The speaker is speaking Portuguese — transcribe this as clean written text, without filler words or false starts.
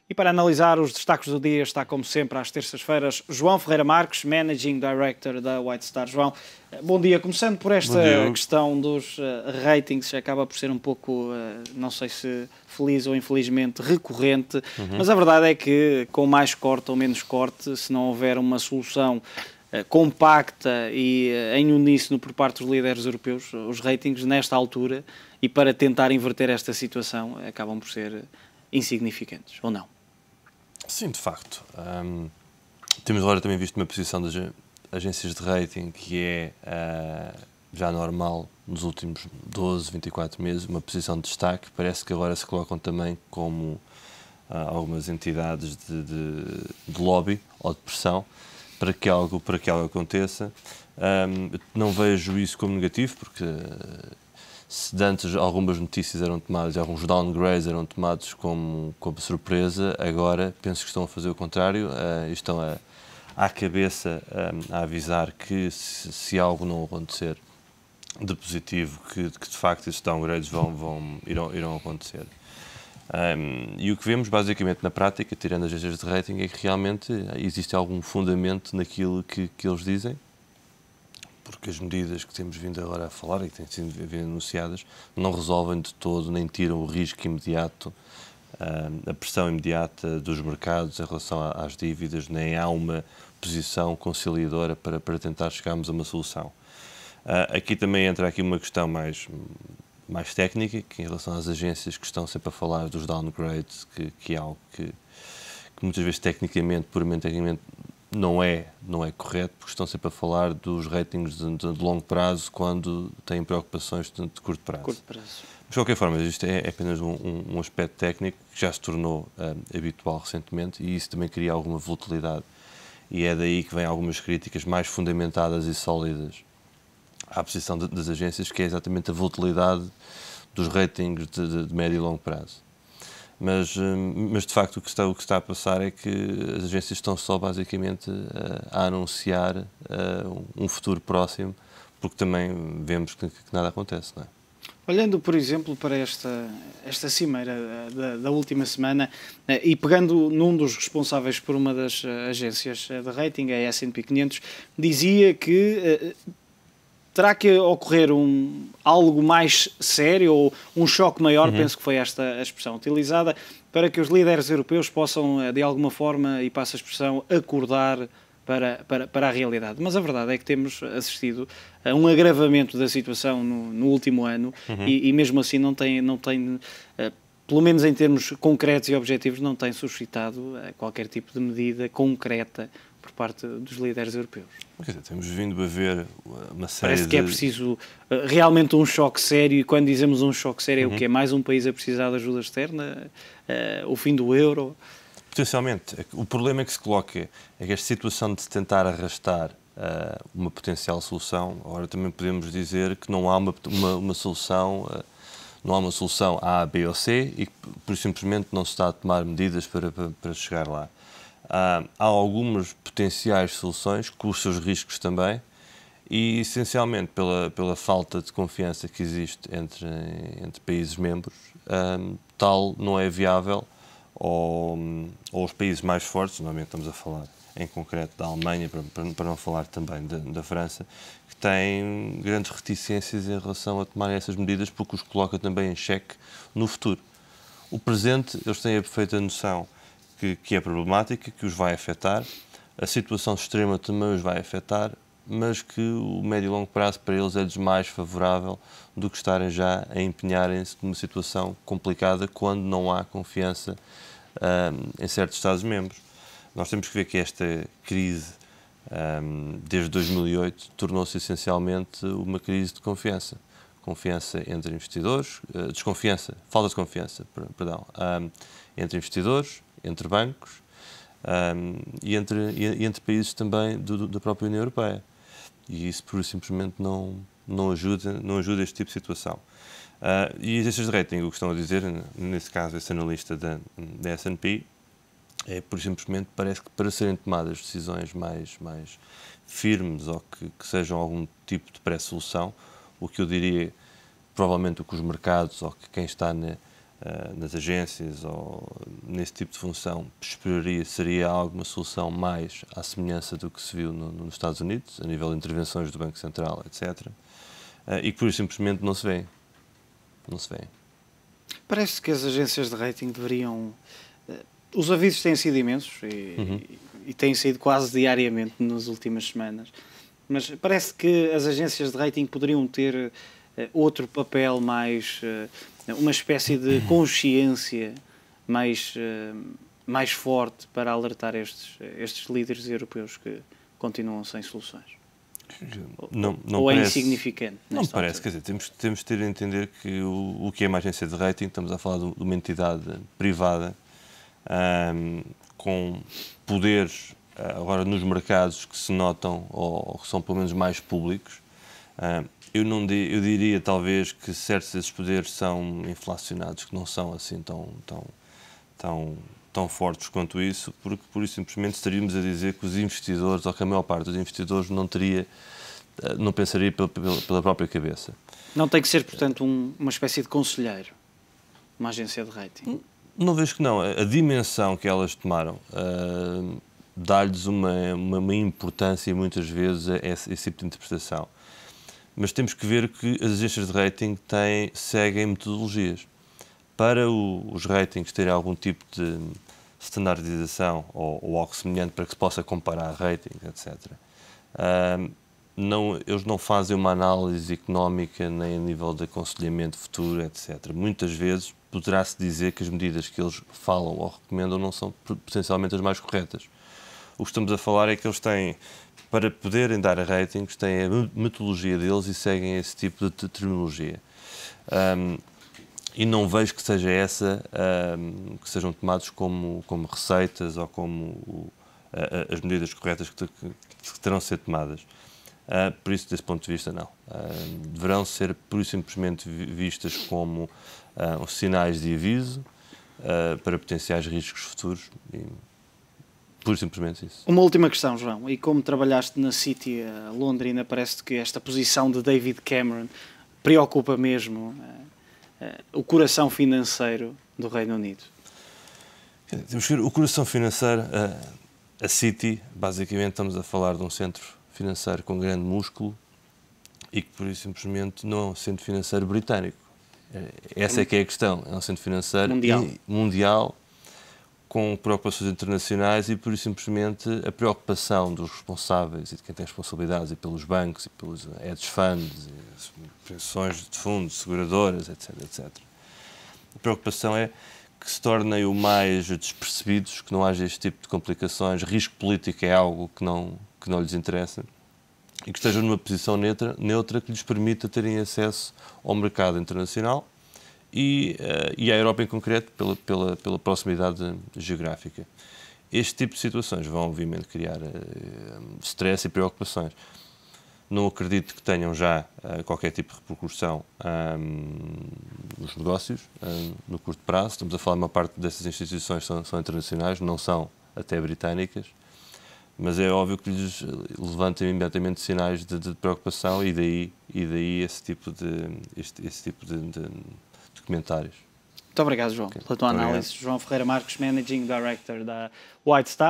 E para analisar os destaques do dia está, como sempre, às terças-feiras, João Ferreira Marques, Managing Director da White Star. João, bom dia. Começando por esta questão dos ratings, acaba por ser um pouco, não sei se feliz ou infelizmente, recorrente, mas a verdade é que com mais corte ou menos corte, se não houver uma solução compacta e em uníssono por parte dos líderes europeus, os ratings nesta altura, e para tentar inverter esta situação, acabam por ser insignificantes, ou não? Sim, de facto. Temos agora também visto uma posição das agências de rating que é já normal nos últimos 12, 24 meses, uma posição de destaque. Parece que agora se colocam também como algumas entidades de lobby ou de pressão para que algo aconteça. Não vejo isso como negativo, porque se de antes algumas notícias eram tomadas, alguns downgrades eram tomados como surpresa, agora penso que estão a fazer o contrário, estão à cabeça a avisar que se algo não acontecer de positivo, que de facto esses downgrades irão acontecer. E o que vemos basicamente na prática, tirando as agências de rating, é que realmente existe algum fundamento naquilo que eles dizem, porque as medidas que temos vindo agora a falar e que têm sido anunciadas não resolvem de todo, nem tiram o risco imediato, a pressão imediata dos mercados em relação às dívidas, nem há uma posição conciliadora para tentar chegarmos a uma solução. Aqui também entra uma questão mais técnica, que em relação às agências que estão sempre a falar dos downgrades, que é algo que muitas vezes puramente tecnicamente, não é correto, porque estão sempre a falar dos ratings de longo prazo quando têm preocupações de curto prazo. Mas, de qualquer forma, isto é apenas um aspecto técnico que já se tornou habitual recentemente e isso também cria alguma volatilidade. E é daí que vêm algumas críticas mais fundamentadas e sólidas à posição das agências, que é exatamente a volatilidade dos ratings de médio e longo prazo. Mas de facto o que está a passar é que as agências estão só basicamente a anunciar um futuro próximo, porque também vemos que nada acontece, não é? Olhando, por exemplo, para esta cimeira da última semana e pegando num dos responsáveis por uma das agências de rating, a S&P 500, dizia que terá que ocorrer algo mais sério ou um choque maior, penso que foi esta a expressão utilizada, para que os líderes europeus possam, de alguma forma, e passo a expressão, acordar para a realidade. Mas a verdade é que temos assistido a um agravamento da situação no último ano e mesmo assim não tem pelo menos em termos concretos e objetivos, não tem suscitado qualquer tipo de medida concreta por parte dos líderes europeus. Quer dizer, temos vindo a ver uma série Parece que é preciso realmente um choque sério, e quando dizemos um choque sério é o que é mais um país a precisar de ajuda externa, o fim do euro. Potencialmente. O problema que se coloca é que esta situação de se tentar arrastar uma potencial solução, agora também podemos dizer que não há uma solução, não há uma solução A, B ou C e que por simplesmente não se está a tomar medidas para chegar lá. Há algumas potenciais soluções, com os seus riscos também, e essencialmente pela falta de confiança que existe entre países membros, tal não é viável, ou os países mais fortes, normalmente estamos a falar em concreto da Alemanha, para não falar também da França, que têm grandes reticências em relação a tomar essas medidas, porque os coloca também em xeque no futuro. O presente, eles têm a perfeita noção que é problemática, que os vai afetar, a situação extrema também os vai afetar, mas que o médio e longo prazo para eles é mais favorável do que estarem já a empenharem-se numa situação complicada quando não há confiança em certos Estados-membros. Nós temos que ver que esta crise, desde 2008, tornou-se essencialmente uma crise de confiança. Confiança entre investidores, falta de confiança, perdão, entre investidores, entre bancos e entre países também da própria União Europeia. E isso, pura e simplesmente, não ajuda este tipo de situação. E as agências de rating, o que estão a dizer, nesse caso, esse analista da S&P, é, por simplesmente, parece que para serem tomadas decisões mais firmes ou que sejam algum tipo de pré-solução, o que eu diria, provavelmente o que os mercados ou que quem está nas agências ou nesse tipo de função, seria alguma solução mais à semelhança do que se viu nos Estados Unidos, a nível de intervenções do Banco Central, etc. E que por isso simplesmente não se vê. Não se vê. Parece que as agências de rating deveriam... Os avisos têm sido imensos e têm sido quase diariamente nas últimas semanas. Mas parece que as agências de rating poderiam ter outro papel mais... uma espécie de consciência mais forte para alertar estes líderes europeus que continuam sem soluções. Não ou parece, é insignificante? Não parece, quer dizer, temos de ter a entender que o que é uma agência de rating, estamos a falar de uma entidade privada com poderes agora nos mercados que se notam ou que são pelo menos mais públicos. Eu diria talvez que certos desses poderes são inflacionados, que não são assim tão fortes quanto isso, porque por isso simplesmente estaríamos a dizer que os investidores, ou que a maior parte dos investidores não pensaria pela própria cabeça. Não tem que ser, portanto, uma espécie de conselheiro, uma agência de rating? Não vejo que não. A dimensão que elas tomaram dá-lhes uma importância muitas vezes a esse tipo de interpretação. Mas temos que ver que as agências de rating seguem metodologias. Para os ratings terem algum tipo de standardização ou algo semelhante para que se possa comparar ratings, etc., eles não fazem uma análise económica nem a nível de aconselhamento futuro, etc. Muitas vezes poderá-se dizer que as medidas que eles falam ou recomendam não são potencialmente as mais corretas. O que estamos a falar é que eles têm, para poderem dar ratings, têm a metodologia deles e seguem esse tipo de terminologia. E não vejo que seja que sejam tomados como receitas ou como as medidas corretas que terão de ser tomadas. Por isso, desse ponto de vista, não. Deverão ser, pura e simplesmente, vistas como sinais de aviso para potenciais riscos futuros. E, pura e simplesmente isso. Uma última questão, João. E como trabalhaste na City Londrina, parece que esta posição de David Cameron preocupa mesmo o coração financeiro do Reino Unido. Temos que ver o coração financeiro. A City, basicamente, estamos a falar de um centro financeiro com grande músculo e que, por isso, simplesmente, não é um centro financeiro britânico. Essa é que é a questão. É um centro financeiro mundial com preocupações internacionais e, por isso, simplesmente, a preocupação dos responsáveis e de quem tem responsabilidades e pelos bancos e pelos hedge funds, pensões de fundos, seguradoras, etc., etc. A preocupação é que se tornem o mais despercebidos, que não haja este tipo de complicações. Risco político é algo que não lhes interessa e que estejam numa posição neutra que lhes permita terem acesso ao mercado internacional e à Europa em concreto pela proximidade geográfica. Este tipo de situações vão, obviamente, criar stress e preocupações. Não acredito que tenham já qualquer tipo de repercussão nos negócios, no curto prazo. Estamos a falar de uma parte dessas instituições são internacionais, não são até britânicas, mas é óbvio que lhes levantem imediatamente sinais de preocupação e daí esse tipo de comentários. Muito obrigado, João, pela tua análise. João Ferreira Marques, Managing Director da White Star.